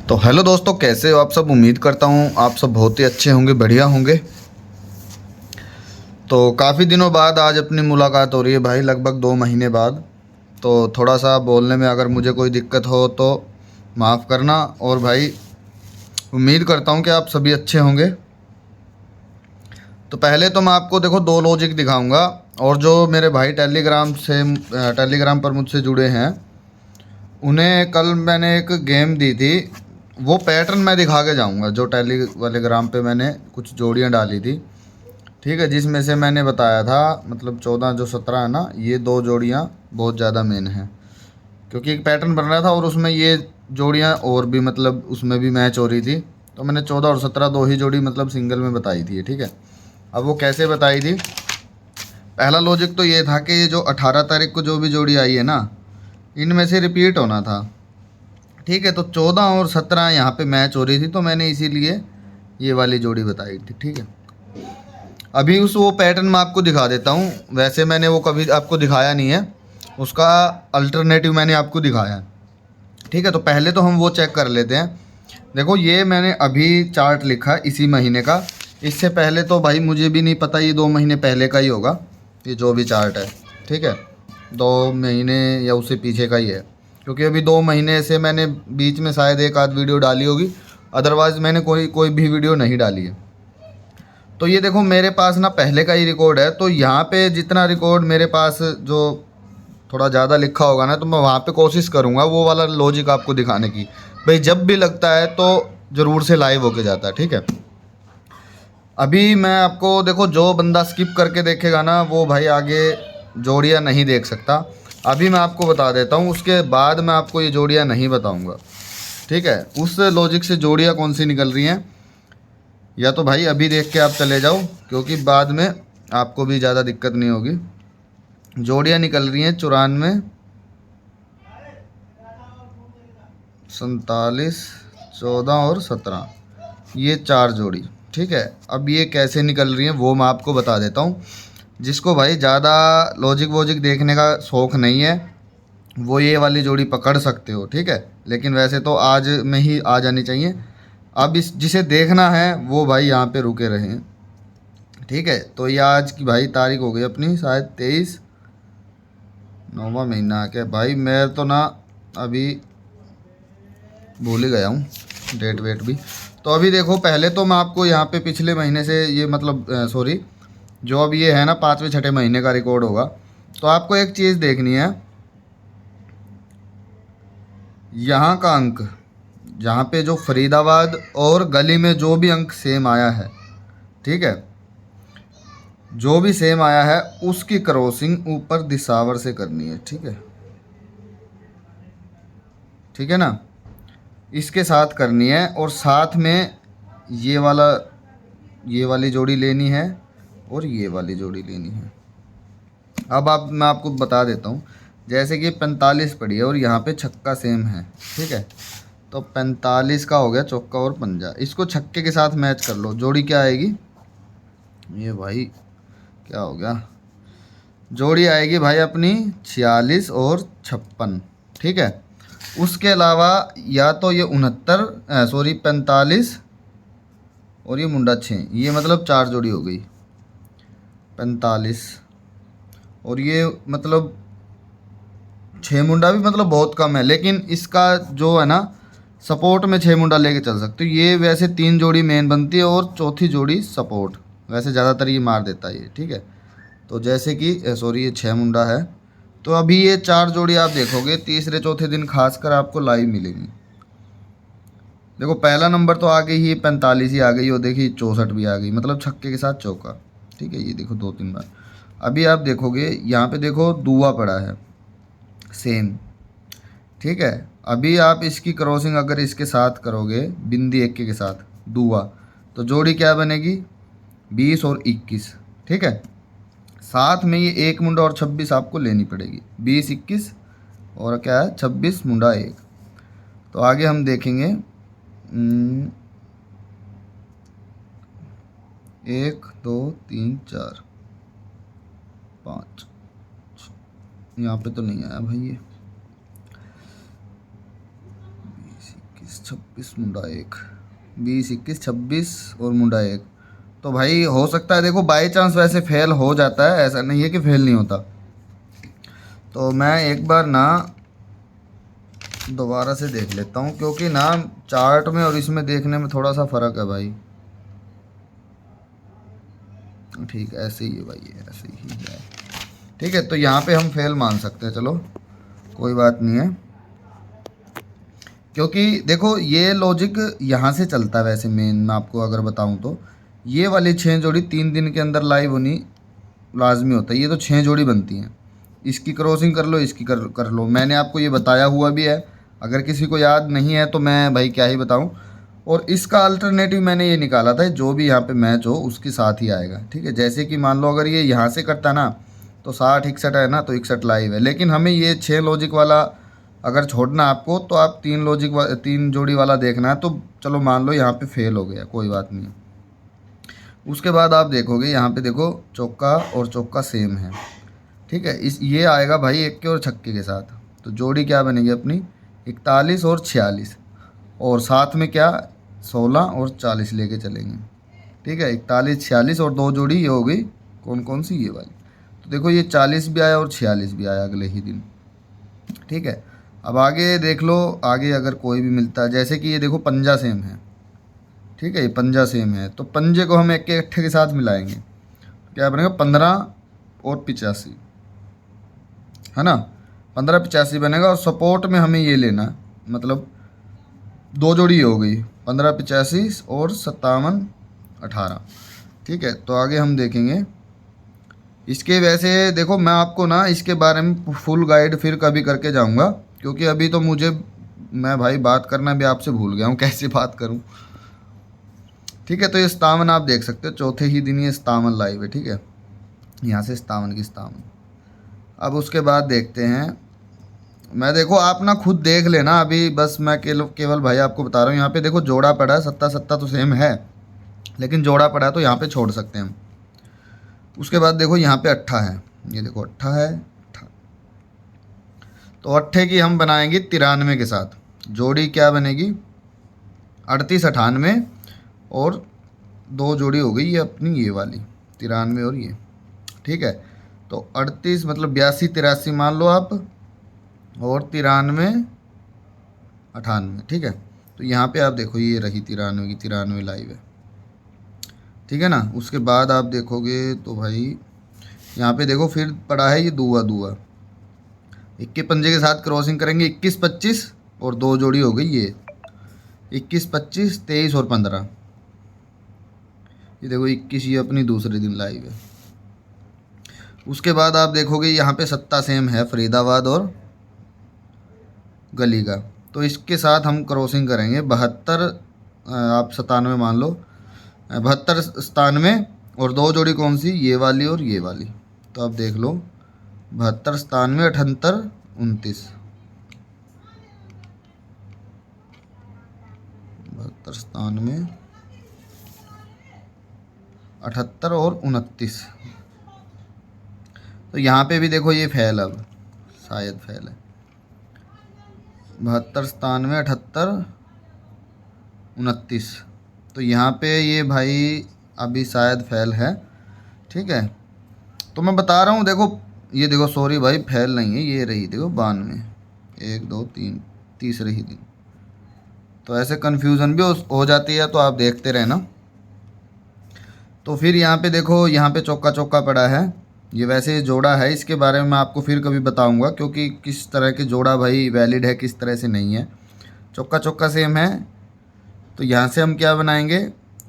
तो हेलो दोस्तों, कैसे हो आप सब। उम्मीद करता हूँ आप सब बहुत ही अच्छे होंगे, बढ़िया होंगे। तो काफ़ी दिनों बाद आज अपनी मुलाकात हो रही है भाई, लगभग 2 महीने बाद। तो थोड़ा सा बोलने में अगर मुझे कोई दिक्कत हो तो माफ़ करना। और भाई उम्मीद करता हूँ कि आप सभी अच्छे होंगे। तो पहले तो मैं आपको देखो 2 लॉजिक दिखाऊंगा। और जो मेरे भाई टेलीग्राम पर मुझसे जुड़े हैं, उन्हें कल मैंने एक गेम दी थी। वो पैटर्न मैं दिखा के जाऊंगा जो टेलीग्राम पे मैंने कुछ जोड़ियां डाली थी। ठीक है, जिसमें से मैंने बताया था मतलब 14 जो 17 है ना, ये 2 जोड़ियां बहुत ज़्यादा मेन हैं। क्योंकि एक पैटर्न बन रहा था और उसमें ये जोड़ियां और भी मतलब उसमें भी मैच हो रही थी। तो मैंने 14 और 17 दो ही जोड़ी मतलब सिंगल में बताई थी। ठीक है, अब वो कैसे बताई थी। पहला लॉजिक तो ये था कि ये जो 18 तारीख को जो भी जोड़ी आई है ना, इनमें से रिपीट होना था। ठीक है, तो 14 और 17 यहाँ पे मैच हो रही थी, तो मैंने इसीलिए ये वाली जोड़ी बताई थी। ठीक है, अभी उस वो पैटर्न मैं आपको दिखा देता हूँ। वैसे मैंने वो कभी आपको दिखाया नहीं है, उसका अल्टरनेटिव मैंने आपको दिखाया है। ठीक है, तो पहले तो हम वो चेक कर लेते हैं। देखो, ये मैंने अभी चार्ट लिखा इसी महीने का। इससे पहले तो भाई मुझे भी नहीं पता, ये 2 महीने पहले का ही होगा ये जो भी चार्ट है। ठीक है, 2 महीने या उससे पीछे का ही है। क्योंकि अभी 2 महीने से मैंने बीच में शायद एक आध वीडियो डाली होगी, अदरवाइज़ मैंने कोई कोई भी वीडियो नहीं डाली है। तो ये देखो मेरे पास ना पहले का ही रिकॉर्ड है। तो यहाँ पे जितना रिकॉर्ड मेरे पास जो थोड़ा ज़्यादा लिखा होगा ना, तो मैं वहाँ पे कोशिश करूँगा वो वाला लॉजिक आपको दिखाने की। भाई जब भी लगता है तो ज़रूर से लाइव होके जाता है। ठीक है, अभी मैं आपको देखो, जो बंदा स्किप करके देखेगा ना वो भाई आगे जोड़ियाँ नहीं देख सकता। अभी मैं आपको बता देता हूँ, उसके बाद मैं आपको ये जोड़ियाँ नहीं बताऊँगा। ठीक है, उस लॉजिक से जोड़ियाँ कौन सी निकल रही हैं, या तो भाई अभी देख के आप चले जाओ, क्योंकि बाद में आपको भी ज़्यादा दिक्कत नहीं होगी। जोड़ियाँ निकल रही हैं 94, 47, 14 और 17, ये 4 जोड़ी। ठीक है, अब ये कैसे निकल रही हैं वो मैं आपको बता देता हूँ। जिसको भाई ज़्यादा लॉजिक वॉजिक देखने का शौक़ नहीं है, वो ये वाली जोड़ी पकड़ सकते हो। ठीक है, लेकिन वैसे तो आज में ही आ जानी चाहिए। अब इस जिसे देखना है वो भाई यहाँ पे रुके रहें। ठीक है, तो ये आज की भाई तारीख हो गई अपनी शायद 23, 9वां महीना आ गया भाई। मैं तो ना अभी भूल ही गया हूँ डेट वेट भी। तो अभी देखो, पहले तो मैं आपको यहाँ पे पिछले महीने से ये मतलब सॉरी, जो अब ये है ना 5वें 6ठे महीने का रिकॉर्ड होगा। तो आपको एक चीज़ देखनी है, यहाँ का अंक, जहाँ पे जो फरीदाबाद और गली में जो भी अंक सेम आया है, ठीक है, जो भी सेम आया है उसकी क्रॉसिंग ऊपर दिसावर से करनी है। ठीक है, ठीक है ना, इसके साथ करनी है। और साथ में ये वाला, ये वाली जोड़ी लेनी है और ये वाली जोड़ी लेनी है। अब आप मैं आपको बता देता हूँ, जैसे कि 45 पड़ी है और यहाँ पे छक्का सेम है। ठीक है, तो 45 का हो गया चौका और पंजा, इसको छक्के के साथ मैच कर लो। जोड़ी क्या आएगी, ये भाई क्या हो गया, जोड़ी आएगी भाई अपनी 46 और 56। ठीक है, उसके अलावा या तो ये 45 और ये मुंडा 6, ये मतलब 4 जोड़ी हो गई 45। और ये मतलब 6 मुंडा भी मतलब बहुत कम है, लेकिन इसका जो है ना सपोर्ट में 6 मुंडा लेके चल सकते हो। ये वैसे 3 जोड़ी मेन बनती है और चौथी जोड़ी सपोर्ट, वैसे ज़्यादातर ये मार देता है ये। ठीक है, तो जैसे कि सॉरी ये 6 मुंडा है। तो अभी ये 4 जोड़ी आप देखोगे तीसरे चौथे दिन खासकर आपको लाइव मिलेंगी। देखो पहला नंबर तो आ गई ही 45 ही आ गई, और देखिए 64 भी आ गई, मतलब छक्के के साथ चौका। ठीक है, ये देखो 2 3 बार। अभी आप देखोगे यहाँ पे देखो दुआ पड़ा है सेम। ठीक है, अभी आप इसकी क्रॉसिंग अगर इसके साथ करोगे बिंदी एक के साथ दुआ, तो जोड़ी क्या बनेगी 20 और 21। ठीक है, साथ में ये 1 मुंडा और 26 आपको लेनी पड़ेगी, 20 21 और क्या है 26 मुंडा 1। तो आगे हम देखेंगे 1 2 3 4 5, यहाँ पे तो नहीं आया भाई ये 20 21 26 मुंडा 1, 20 21 26 और मुंडा 1। तो भाई हो सकता है, देखो बाई चांस वैसे फेल हो जाता है, ऐसा नहीं है कि फेल नहीं होता। तो मैं एक बार ना दोबारा से देख लेता हूँ, क्योंकि ना चार्ट में और इसमें देखने में थोड़ा सा फ़र्क है भाई। ठीक है, ऐसे ही है भाई, ऐसे ही है। ठीक है, तो यहाँ पे हम फेल मान सकते हैं, चलो कोई बात नहीं है। क्योंकि देखो ये लॉजिक यहाँ से चलता है वैसे मेन, मैं आपको अगर बताऊँ तो ये वाली 6 जोड़ी 3 दिन के अंदर लाइव होनी लाजमी होता है। ये तो 6 जोड़ी बनती हैं, इसकी क्रॉसिंग कर लो, इसकी कर लो। मैंने आपको ये बताया हुआ भी है, अगर किसी को याद नहीं है तो मैं भाई क्या ही बताऊँ। और इसका अल्टरनेटिव मैंने ये निकाला था, जो भी यहाँ पे मैच हो उसके साथ ही आएगा। ठीक है, जैसे कि मान लो अगर ये यहाँ से करता ना तो 60 61 है ना, तो 61 लाइव है। लेकिन हमें ये 6 लॉजिक वाला अगर छोड़ना आपको, तो आप 3 जोड़ी वाला देखना है। तो चलो मान लो यहाँ पे फेल हो गया, कोई बात नहीं। उसके बाद आप देखोगे यहाँ पे देखो चौका और चौका सेम है। ठीक है, इस ये आएगा भाई इक्के और छक्के के साथ, तो जोड़ी क्या बनेगी अपनी 41 और 46, और साथ में क्या 16 और 40 लेके चलेंगे। ठीक है, 41 46 और 2 जोड़ी ये हो गई, कौन कौन सी, ये वाली। तो देखो ये 40 भी आया और 46 भी आया अगले ही दिन। ठीक है, अब आगे देख लो, आगे अगर कोई भी मिलता है, जैसे कि ये देखो पंजा सेम है। ठीक है, ये पंजा सेम है, तो पंजे को हम एक के अट्ठे के साथ मिलाएंगे, क्या बनेगा 15 और 85, है ना, 15 85 बनेगा। और सपोर्ट में हमें ये लेना, मतलब 2 जोड़ी हो गई 15 85 और 57 18। ठीक है, तो आगे हम देखेंगे इसके। वैसे देखो मैं आपको ना इसके बारे में फुल गाइड फिर कभी करके जाऊंगा, क्योंकि अभी तो मैं भाई बात करना भी आपसे भूल गया हूँ, कैसे बात करूँ। ठीक है, तो ये 57 आप देख सकते हो, चौथे ही दिन ये 57 लाइव है। ठीक है, यहाँ से 57 की 57। अब उसके बाद देखते हैं, मैं देखो आप ना खुद देख लेना अभी, बस मैं केवल भाई आपको बता रहा हूँ। यहाँ पे देखो जोड़ा पड़ा है, सत्ता सत्ता तो सेम है, लेकिन जोड़ा पड़ा है तो यहाँ पे छोड़ सकते हैं हम। उसके बाद देखो यहाँ पे अट्ठा है, ये देखो अट्ठा है, अट्ठा। तो अट्ठे की हम बनाएंगे 93 के साथ, जोड़ी क्या बनेगी 38 98, और 2 जोड़ी हो गई ये अपनी ये वाली 93 और ये। ठीक है, तो 38 मतलब 82 83 मान लो आप, और 93 98। ठीक है, तो यहाँ पे आप देखो ये रही 93 की 93 लाइव है। ठीक है ना, उसके बाद आप देखोगे तो भाई यहाँ पे देखो फिर पड़ा है ये दुआ दुआ, 21 पंजे के साथ क्रॉसिंग करेंगे 21 25, और 2 जोड़ी हो गई ये 21 25 23 और 15। ये देखो 21 ये अपनी दूसरे दिन लाइव है। उसके बाद आप देखोगे यहाँ पे सत्ता सेम है, फरीदाबाद और गली का, तो इसके साथ हम क्रॉसिंग करेंगे 72, आप 97 मान लो, 72 97, और 2 जोड़ी कौन सी ये वाली और ये वाली। तो आप देख लो 72 97 78 29, 72 97 78 और 29। तो यहाँ पे भी देखो ये फेल, अब शायद फेल है 72 97 78 29। तो यहाँ पे ये भाई अभी शायद फेल है। ठीक है, तो मैं बता रहा हूँ देखो, ये देखो सॉरी भाई फेल नहीं है, ये रही देखो 92 1 2 3 तीसरे ही दिन। तो ऐसे कन्फ्यूज़न भी हो जाती है, तो आप देखते रहना। तो फिर यहाँ पे देखो यहाँ पे चौका चौका पड़ा है, ये वैसे जोड़ा है, इसके बारे में मैं आपको फिर कभी बताऊंगा, क्योंकि किस तरह के जोड़ा भाई वैलिड है किस तरह से नहीं है। चौका चौका सेम है, तो यहाँ से हम क्या बनाएंगे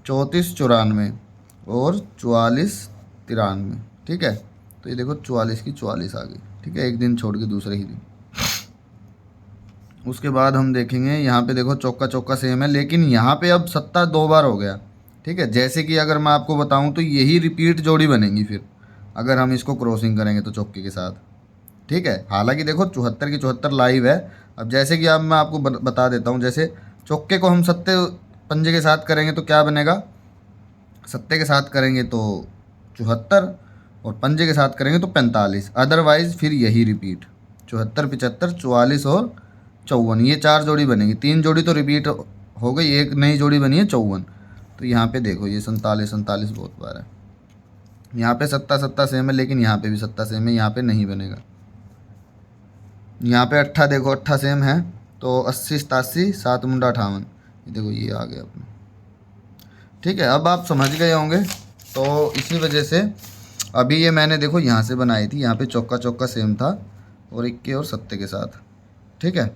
34 94 और 44 93। ठीक है, तो ये देखो 44 की 44 आ गई। ठीक है, एक दिन छोड़ के दूसरे ही दिन। उसके बाद हम देखेंगे यहाँ पे देखो चौका चौका सेम है, लेकिन यहाँ पे अब सत्ता 2 बार हो गया। ठीक है, जैसे कि अगर मैं आपको बताऊँ तो यही रिपीट जोड़ी बनेगी फिर, अगर हम इसको क्रॉसिंग करेंगे तो चौके के साथ। ठीक है, हालांकि देखो 74 की 74 लाइव है। अब जैसे कि अब मैं आपको बता देता हूँ, जैसे चौके को हम सत्ते पंजे के साथ करेंगे तो क्या बनेगा, सत्ते के साथ करेंगे तो 74, और पंजे के साथ करेंगे तो 45। अदरवाइज़ फिर यही रिपीट 74 75 44 और 54, ये 4 जोड़ी बनेगी, 3 जोड़ी तो रिपीट हो गई, एक नई जोड़ी बनी है 54। तो यहाँ पे देखो ये 47 47 बहुत बार है, यहाँ पे 7 7 सेम है, लेकिन यहाँ पे भी 7 सेम है, यहाँ पे नहीं बनेगा। यहाँ पे 8 देखो 8 सेम है, तो 80 87 7 मुंडा 58, ये देखो ये आ गया अपना। ठीक है, अब आप समझ गए होंगे। तो इसी वजह से अभी ये मैंने देखो यहाँ से बनाई थी, यहाँ पे चौका चौका सेम था और इक्के और सत्ते के साथ। ठीक है,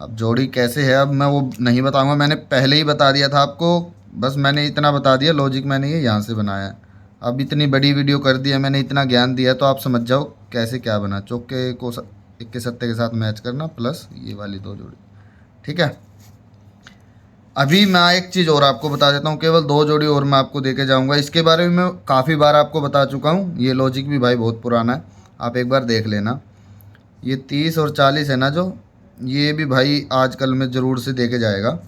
अब जोड़ी कैसे है अब मैं वो नहीं बताऊंगा, मैंने पहले ही बता दिया था आपको, बस मैंने इतना बता दिया, लॉजिक मैंने ये यहाँ से बनाया है। अब इतनी बड़ी वीडियो कर दी है मैंने, इतना ज्ञान दिया, तो आप समझ जाओ कैसे क्या बना। चौके को इक्के सत्ते के साथ मैच करना प्लस ये वाली 2 जोड़ी। ठीक है, अभी मैं एक चीज़ और आपको बता देता हूँ, केवल 2 जोड़ी और मैं आपको देके जाऊँगा। इसके बारे में मैं काफ़ी बार आपको बता चुका हूँ, ये लॉजिक भी भाई बहुत पुराना है, आप एक बार देख लेना। ये 30 और 40 है ना जो, ये भी भाई आजकल में ज़रूर से देके जाएगा।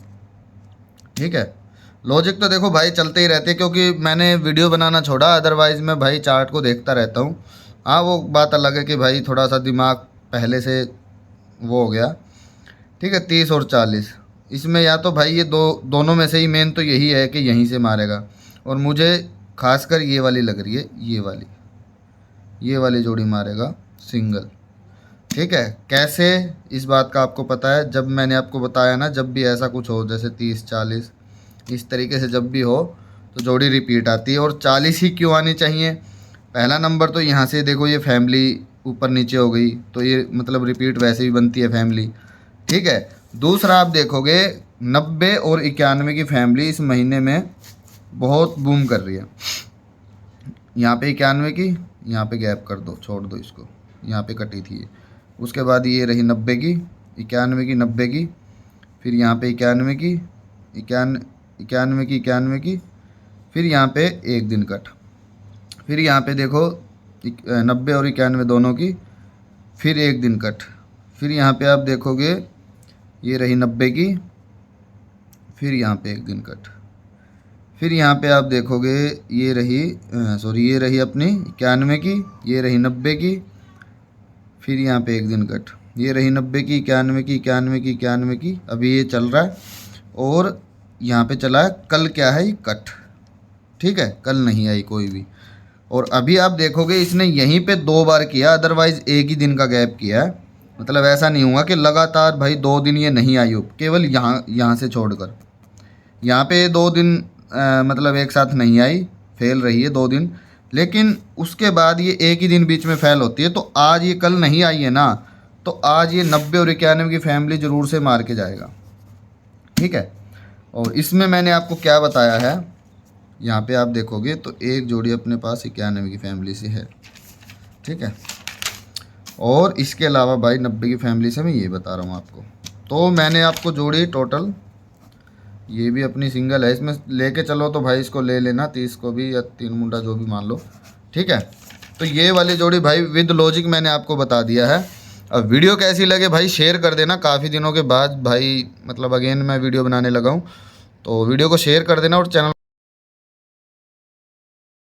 ठीक है, लॉजिक तो देखो भाई चलते ही रहते हैं, क्योंकि मैंने वीडियो बनाना छोड़ा, अदरवाइज़ मैं भाई चार्ट को देखता रहता हूँ। हाँ, वो बात अलग है कि भाई थोड़ा सा दिमाग पहले से वो हो गया। ठीक है, 30 और 40 इसमें या तो भाई ये दोनों में से ही मेन तो यही है कि यहीं से मारेगा, और मुझे खासकर ये वाली लग रही है, ये वाली जोड़ी मारेगा सिंगल। ठीक है, कैसे इस बात का आपको पता है, जब मैंने आपको बताया ना, जब भी ऐसा कुछ हो जैसे 30 40 इस तरीके से जब भी हो तो जोड़ी रिपीट आती है। और 40 ही क्यों आनी चाहिए, पहला नंबर तो यहाँ से देखो ये फैमिली ऊपर नीचे हो गई, तो ये मतलब रिपीट वैसे भी बनती है फैमिली। ठीक है, दूसरा आप देखोगे 90 और 91 की फैमिली इस महीने में बहुत बूम कर रही है। यहाँ पे 91 की, यहाँ पे गैप कर दो, छोड़ दो इसको, यहाँ पे कटी थी ये। उसके बाद ये रही 90 की, 91 की, 90 की, फिर यहाँ पे 91 की, 91 की, फिर यहाँ पे एक दिन कट, फिर यहाँ पे देखो 90 और 91 दोनों की, फिर एक दिन कट, फिर यहाँ पे आप देखोगे ये रही 90 की, फिर यहाँ पे एक दिन कट, फिर यहाँ पे आप देखोगे ये रही अपनी 91 की, ये रही 90 की, फिर यहाँ पे एक दिन कट, ये रही 90 की, 91 की, 91 की, 91 की, अभी ये चल रहा है। और यहाँ पे चला है कल, क्या है ये कट। ठीक है, कल नहीं आई कोई भी। और अभी आप देखोगे इसने यहीं पे 2 बार किया, अदरवाइज़ एक ही दिन का गैप किया है। मतलब ऐसा नहीं हुआ कि लगातार भाई 2 दिन ये नहीं आई हो, केवल यहाँ से छोड़कर यहाँ पे 2 दिन मतलब एक साथ नहीं आई, फेल रही है 2 दिन, लेकिन उसके बाद ये एक ही दिन बीच में फेल होती है। तो आज ये कल नहीं आई है ना, तो आज ये 90 और 91 की फैमिली ज़रूर से मार के जाएगा। ठीक है, और इसमें मैंने आपको क्या बताया है, यहाँ पे आप देखोगे तो एक जोड़ी अपने पास 91 की फैमिली से है। ठीक है, और इसके अलावा भाई 90 की फैमिली से मैं ये बता रहा हूँ आपको। तो मैंने आपको जोड़ी टोटल, ये भी अपनी सिंगल है, इसमें लेके चलो तो भाई इसको ले लेना, 30 को भी या 3 मुंडा जो भी मान लो। ठीक है, तो ये वाली जोड़ी भाई विद लॉजिक मैंने आपको बता दिया है। अब वीडियो कैसी लगे भाई शेयर कर देना, काफ़ी दिनों के बाद भाई मतलब अगेन मैं वीडियो बनाने लगा हूँ, तो वीडियो को शेयर कर देना और चैनल